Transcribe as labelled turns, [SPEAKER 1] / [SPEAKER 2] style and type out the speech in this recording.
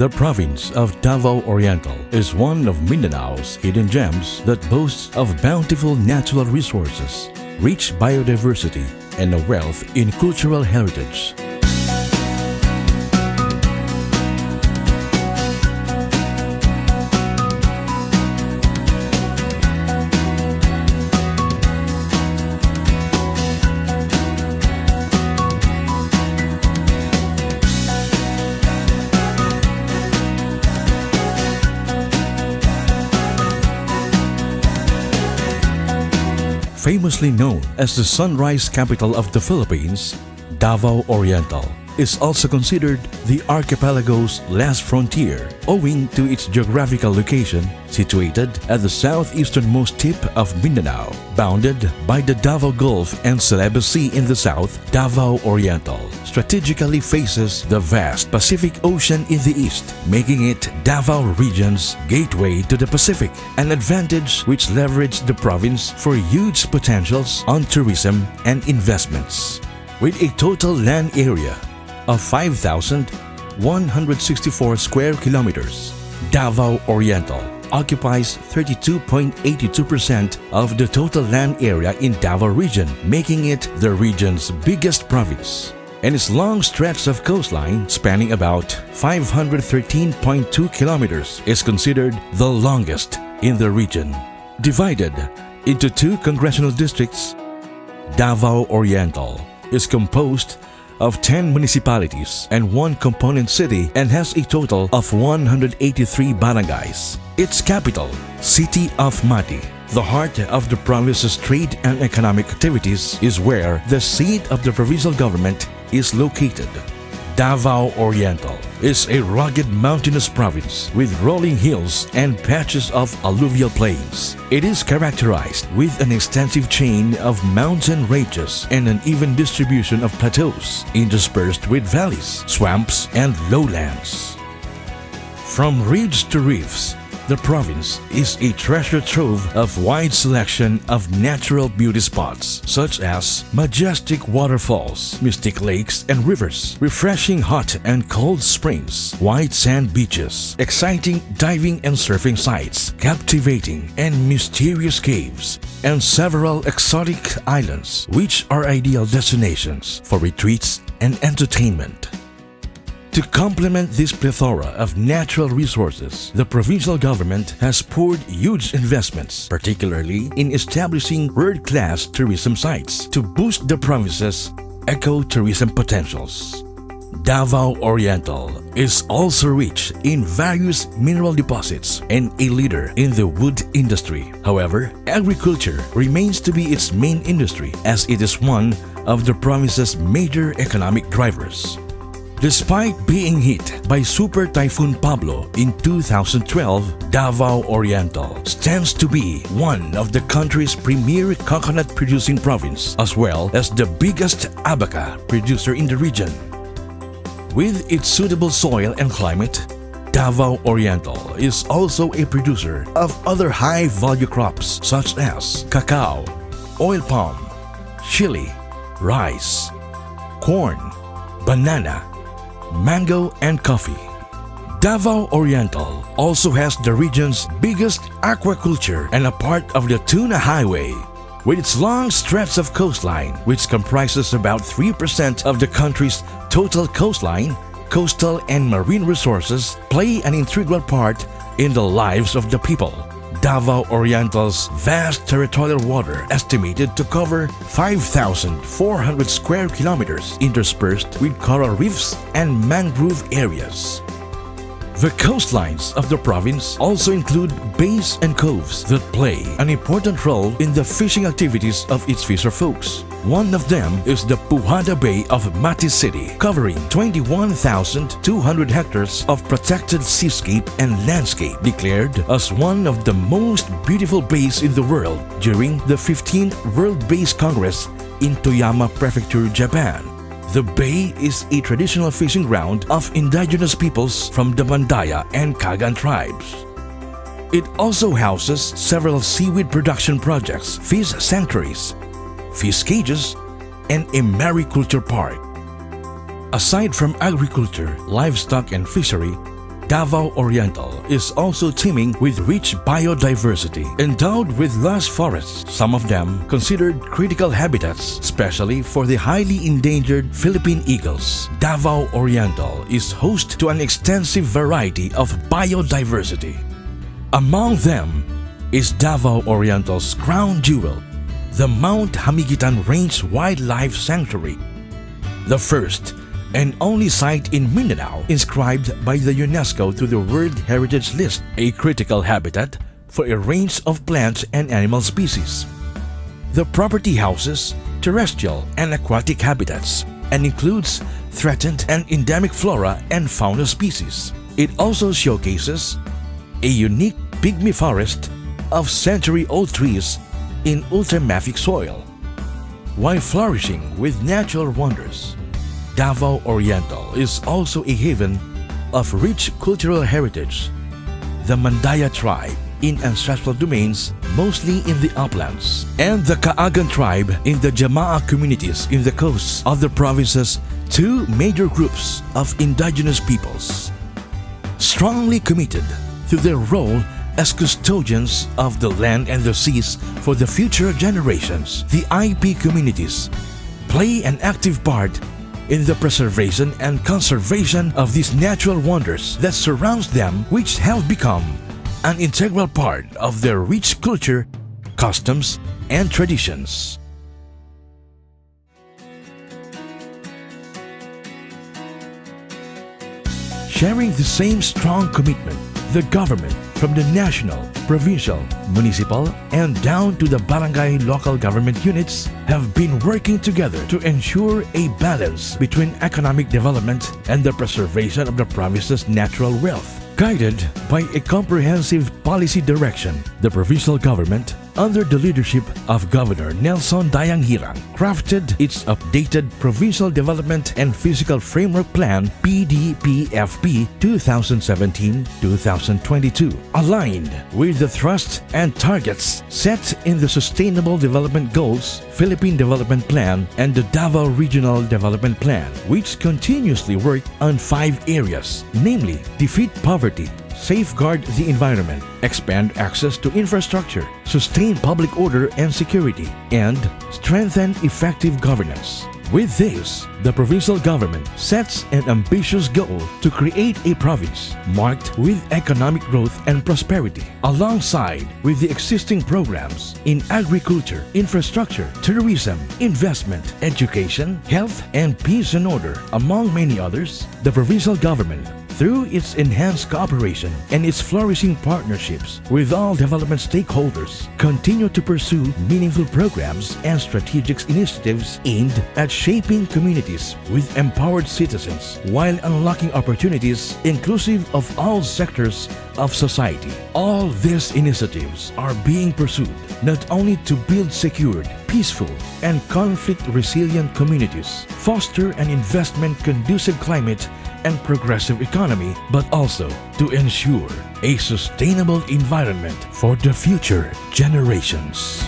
[SPEAKER 1] The province of Davao Oriental is one of Mindanao's hidden gems that boasts of bountiful natural resources, rich biodiversity, and a wealth in cultural heritage. Famously known as the sunrise capital of the Philippines, Davao Oriental is also considered the archipelago's last frontier owing to its geographical location situated at the southeasternmost tip of Mindanao. Bounded by the Davao Gulf and Celebes Sea in the south, Davao Oriental strategically faces the vast Pacific Ocean in the east, making it Davao region's gateway to the Pacific, an advantage which leveraged the province for huge potentials on tourism and investments. With a total land area of 5,164 square kilometers, Davao Oriental occupies 32.82% of the total land area in Davao region, making it the region's biggest province. And its long stretch of coastline, spanning about 513.2 kilometers, is considered the longest in the region. Divided into 2 congressional districts, Davao Oriental is composed of 10 municipalities and 1 component city and has a total of 183 barangays. Its capital, City of Mati, the heart of the province's trade and economic activities, is where the seat of the provincial government is located. Davao Oriental is a rugged mountainous province with rolling hills and patches of alluvial plains. It is characterized with an extensive chain of mountain ranges and an even distribution of plateaus, interspersed with valleys, swamps, and lowlands. From ridge to reefs, the province is a treasure trove of wide selection of natural beauty spots such as majestic waterfalls, mystic lakes and rivers, refreshing hot and cold springs, white sand beaches, exciting diving and surfing sites, captivating and mysterious caves, and several exotic islands which are ideal destinations for retreats and entertainment. To complement this plethora of natural resources, the provincial government has poured huge investments, particularly in establishing world-class tourism sites to boost the province's eco-tourism potentials. Davao Oriental is also rich in various mineral deposits and a leader in the wood industry. However, agriculture remains to be its main industry as it is one of the province's major economic drivers. Despite being hit by Super Typhoon Pablo in 2012, Davao Oriental stands to be one of the country's premier coconut-producing province, as well as the biggest abaca producer in the region. With its suitable soil and climate, Davao Oriental is also a producer of other high-value crops such as cacao, oil palm, chili, rice, corn, banana, mango, and coffee. Davao Oriental also has the region's biggest aquaculture and a part of the Tuna Highway. With its long stretch of coastline, which comprises about 3% of the country's total coastline, coastal and marine resources play an integral part in the lives of the people. Davao Oriental's vast territorial water, estimated to cover 5,400 square kilometers, interspersed with coral reefs and mangrove areas. The coastlines of the province also include bays and coves that play an important role in the fishing activities of its fisher folks. One of them is the Puhada Bay of Mati City, covering 21,200 hectares of protected seascape and landscape, declared as one of the most beautiful bays in the world during the 15th World Bays Congress in Toyama Prefecture, Japan. The bay is a traditional fishing ground of indigenous peoples from the Bandaya and Kagan tribes. It also houses several seaweed production projects, fish sanctuaries, fish cages, and a mariculture park. Aside from agriculture, livestock, and fishery, Davao Oriental is also teeming with rich biodiversity, endowed with lush forests, some of them considered critical habitats, especially for the highly endangered Philippine eagles. Davao Oriental is host to an extensive variety of biodiversity. Among them is Davao Oriental's crown jewel, the Mount Hamigitan Range Wildlife Sanctuary, the first and only site in Mindanao inscribed by the UNESCO to the World Heritage List, a critical habitat for a range of plants and animal species. The property houses terrestrial and aquatic habitats and includes threatened and endemic flora and fauna species. It also showcases a unique pygmy forest of century-old trees in ultramafic soil, while flourishing with natural wonders. Davao Oriental is also a haven of rich cultural heritage. The Mandaya tribe in ancestral domains, mostly in the uplands, and the Kaagan tribe in the Jamaa communities in the coasts of the province's two major groups of indigenous peoples. Strongly committed to their role as custodians of the land and the seas for the future generations, the IP communities play an active part in the preservation and conservation of these natural wonders that surrounds them, which have become an integral part of their rich culture, customs, and traditions. Sharing the same strong commitment, the government, from the national, provincial, municipal, and down to the barangay local government units, have been working together to ensure a balance between economic development and the preservation of the province's natural wealth. Guided by a comprehensive policy direction, the provincial government, under the leadership of Governor Nelson Dayanghirang, crafted its updated Provincial Development and Physical Framework Plan PDPFP 2017-2022, aligned with the thrust and targets set in the Sustainable Development Goals, Philippine Development Plan, and the Davao Regional Development Plan, which continuously work on 5 areas, namely defeat poverty, safeguard the environment, expand access to infrastructure, sustain public order and security, and strengthen effective governance. With this, the provincial government sets an ambitious goal to create a province marked with economic growth and prosperity, alongside with the existing programs in agriculture, infrastructure, tourism, investment, education, health, and peace and order, among many others. The provincial government, through its enhanced cooperation and its flourishing partnerships with all development stakeholders, continue to pursue meaningful programs and strategic initiatives aimed at shaping communities with empowered citizens while unlocking opportunities inclusive of all sectors of society. All these initiatives are being pursued not only to build secured, peaceful, and conflict-resilient communities, foster an investment-conducive climate and progressive economy, but also to ensure a sustainable environment for the future generations.